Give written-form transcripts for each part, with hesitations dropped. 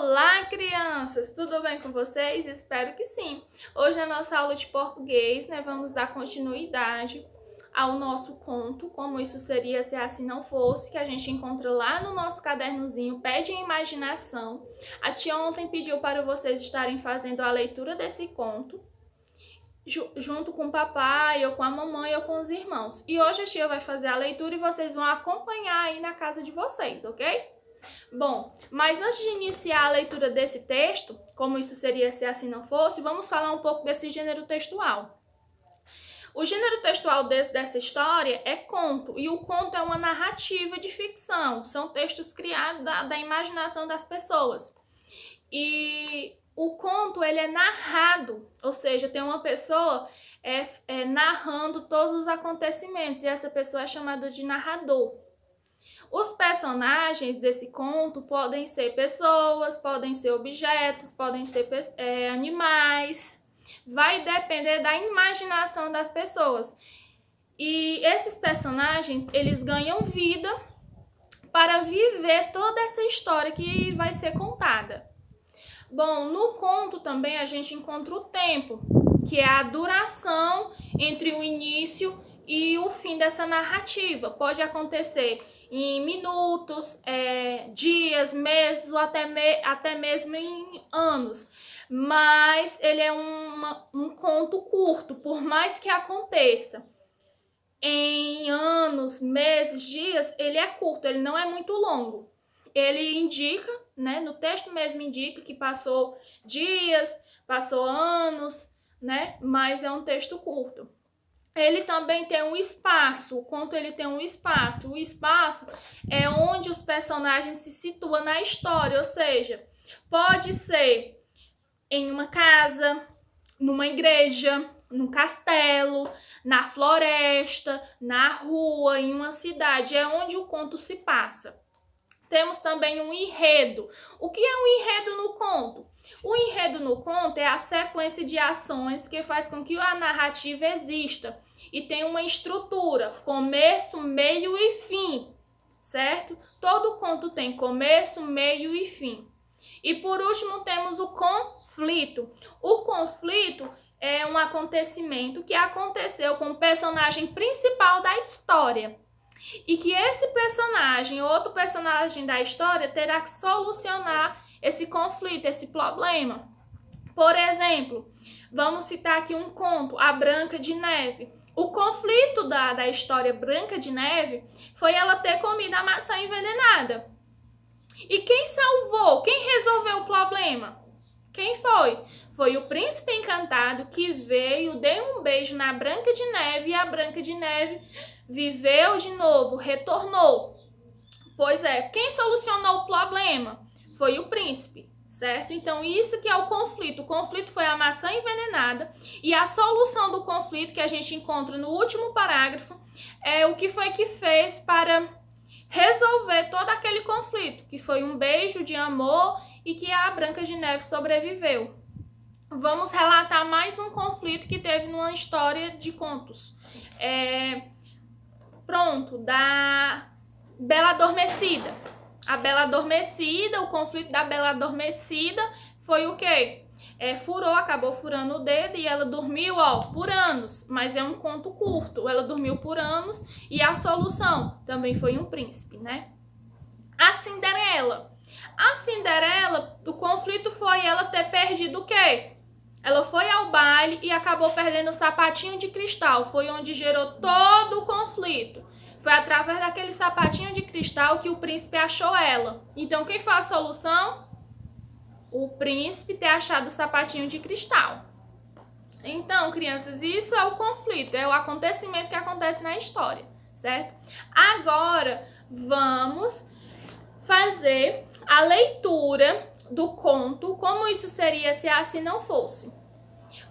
Olá, crianças! Tudo bem com vocês? Espero que sim! Hoje, na nossa aula de português, vamos dar continuidade ao nosso conto, como isso seria se assim não fosse, que a gente encontra lá no nosso cadernozinho, Pede em Imaginação. A tia ontem pediu para vocês estarem fazendo a leitura desse conto, junto com o papai, ou com a mamãe, ou com os irmãos. E hoje a tia vai fazer a leitura e vocês vão acompanhar aí na casa de vocês, ok? Bom, mas antes de iniciar a leitura desse texto, como isso seria se assim não fosse, vamos falar um pouco desse gênero textual. O gênero textual dessa história é conto, e o conto é uma narrativa de ficção, são textos criados da imaginação das pessoas. E o conto, ele é narrado, ou seja, tem uma pessoa narrando todos os acontecimentos, e essa pessoa é chamada de narrador. Os personagens desse conto podem ser pessoas, podem ser objetos, podem ser animais. Vai depender da imaginação das pessoas. E esses personagens, eles ganham vida para viver toda essa história que vai ser contada. Bom, no conto também a gente encontra o tempo, que é a duração entre o início e o fim dessa narrativa. Pode acontecer em minutos, dias, meses ou até mesmo em anos. Mas ele é um conto curto, por mais que aconteça em anos, meses, dias, ele é curto, ele não é muito longo. Ele indica, no texto mesmo indica que passou dias, passou anos, mas é um texto curto. Ele também tem um espaço, o conto ele tem um espaço. O espaço é onde os personagens se situam na história, ou seja, pode ser em uma casa, numa igreja, num castelo, na floresta, na rua, em uma cidade, é onde o conto se passa. Temos também um enredo. O que é um enredo no conto? O enredo no conto é a sequência de ações que faz com que a narrativa exista e tem uma estrutura, começo, meio e fim, certo? Todo conto tem começo, meio e fim. E por último temos o conflito. O conflito é um acontecimento que aconteceu com o personagem principal da história. E que esse personagem, outro personagem da história, terá que solucionar esse conflito, esse problema. Por exemplo, vamos citar aqui um conto, A Branca de Neve. O conflito da história Branca de Neve foi ela ter comido a maçã envenenada. E quem salvou, quem resolveu o problema? Quem foi? Foi o príncipe encantado que veio, deu um beijo na Branca de Neve e a Branca de Neve viveu de novo, retornou. Pois é, quem solucionou o problema? Foi o príncipe, certo? Então isso que é o conflito. O conflito foi a maçã envenenada e a solução do conflito que a gente encontra no último parágrafo é o que foi que fez para resolver todo aquele conflito, que foi um beijo de amor e que a Branca de Neve sobreviveu. Vamos relatar mais um conflito que teve numa história de contos. Da Bela Adormecida. A Bela Adormecida, o conflito da Bela Adormecida foi o quê? Acabou furando o dedo e ela dormiu, por anos. Mas é um conto curto. Ela dormiu por anos e a solução também foi um príncipe, A Cinderela. A Cinderela, o conflito foi ela ter perdido o quê? Ela foi ao baile e acabou perdendo o sapatinho de cristal. Foi onde gerou todo o conflito. Foi através daquele sapatinho de cristal que o príncipe achou ela. Então, quem foi a solução? O príncipe ter achado o sapatinho de cristal. Então, crianças, isso é o conflito, é o acontecimento que acontece na história, certo? Agora, vamos fazer a leitura do conto, como isso seria se assim não fosse.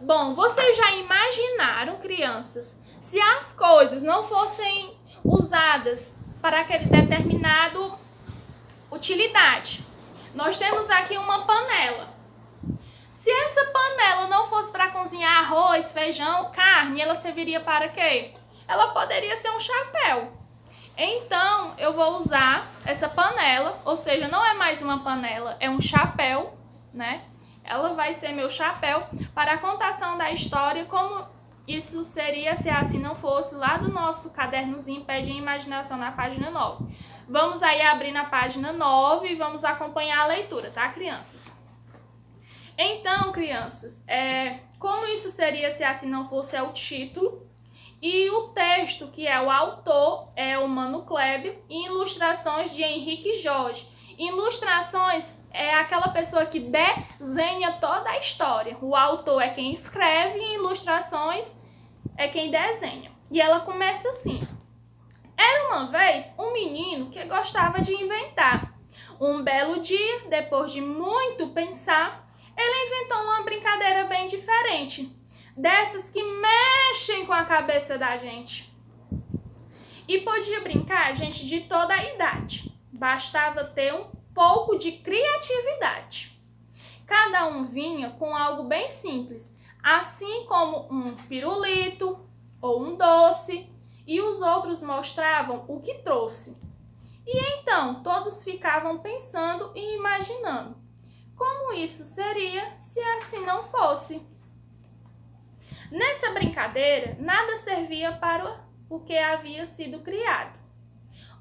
Bom, vocês já imaginaram, crianças, se as coisas não fossem usadas para aquele determinado utilidade? Nós temos aqui uma panela. Se essa panela não fosse para cozinhar arroz, feijão, carne, ela serviria para quê? Ela poderia ser um chapéu. Então, eu vou usar essa panela, ou seja, não é mais uma panela, é um chapéu, né? Ela vai ser meu chapéu para a contação da história, como isso seria se assim não fosse, lá do nosso cadernozinho Pede em Imaginação na página 9. Vamos aí abrir na página 9 e vamos acompanhar a leitura, tá, crianças? Então, crianças, como isso seria se assim não fosse é o título. E o texto, que é o autor, é o Mano Kleber, e ilustrações de Henrique Jorge. Ilustrações é aquela pessoa que desenha toda a história. O autor é quem escreve e ilustrações é quem desenha. E ela começa assim. Era uma vez um menino que gostava de inventar. Um belo dia, depois de muito pensar, ele inventou uma brincadeira bem diferente. Dessas que mexem com a cabeça da gente. E podia brincar gente de toda a idade. Bastava ter um pouco de criatividade. Cada um vinha com algo bem simples, assim como um pirulito ou um doce, e os outros mostravam o que trouxe. E então todos ficavam pensando e imaginando como isso seria se assim não fosse. Nessa brincadeira, nada servia para o que havia sido criado.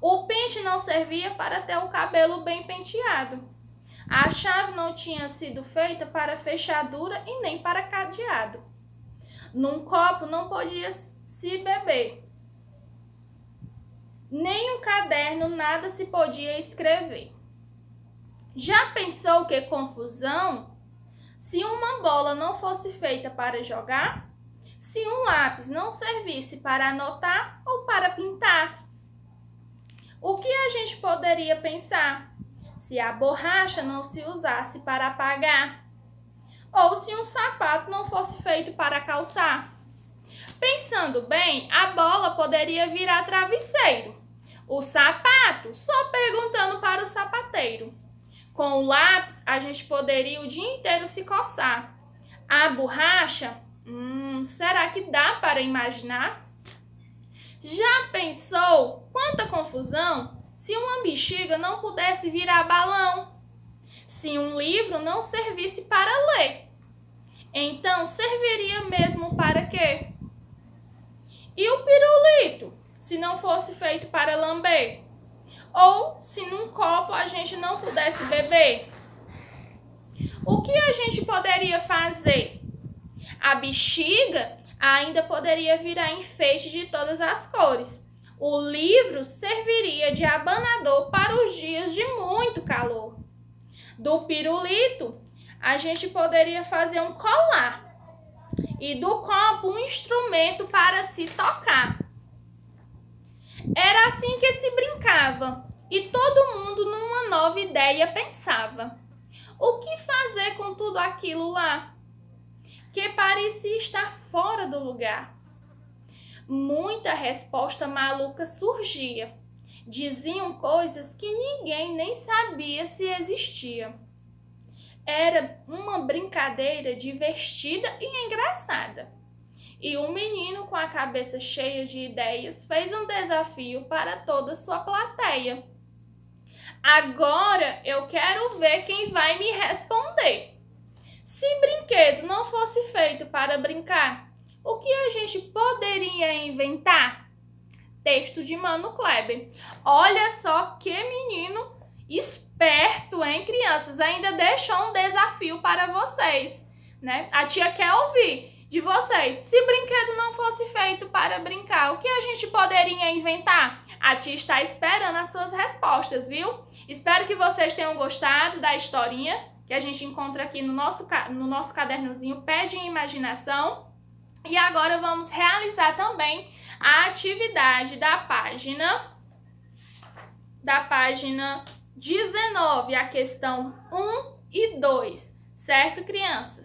O pente não servia para ter o cabelo bem penteado. A chave não tinha sido feita para fechadura e nem para cadeado. Num copo não podia se beber. Nem um caderno nada se podia escrever. Já pensou que confusão? Se uma bola não fosse feita para jogar? Se um lápis não servisse para anotar ou para pintar? O que a gente poderia pensar? Se a borracha não se usasse para apagar? Ou se um sapato não fosse feito para calçar? Pensando bem, a bola poderia virar travesseiro. O sapato, só perguntando para o sapateiro. Com o lápis, a gente poderia o dia inteiro se coçar. A borracha, será que dá para imaginar? Já pensou quanta confusão se uma bexiga não pudesse virar balão? Se um livro não servisse para ler? Então, serviria mesmo para quê? E o pirulito, se não fosse feito para lamber? Ou se num copo a gente não pudesse beber? O que a gente poderia fazer? A bexiga ainda poderia virar enfeite de todas as cores. O livro serviria de abanador para os dias de muito calor. Do pirulito, a gente poderia fazer um colar. E do copo, um instrumento para se tocar. Era assim que se brincava, e todo mundo numa nova ideia pensava. O que fazer com tudo aquilo lá? Que parecia estar fora do lugar. Muita resposta maluca surgia. Diziam coisas que ninguém nem sabia se existia. Era uma brincadeira divertida e engraçada. E um menino com a cabeça cheia de ideias fez um desafio para toda a sua plateia. Agora eu quero ver quem vai me responder. Se brinquedo não fosse feito para brincar, o que a gente poderia inventar? Texto de Mano Kleber. Olha só que menino esperto, hein, crianças? Ainda deixou um desafio para vocês, né? A tia quer ouvir de vocês. Se brinquedo não fosse feito para brincar, o que a gente poderia inventar? A tia está esperando as suas respostas, viu? Espero que vocês tenham gostado da historinha que a gente encontra aqui no nosso cadernozinho Pede em Imaginação. E agora vamos realizar também a atividade da página 19, a questão 1 e 2, certo, crianças?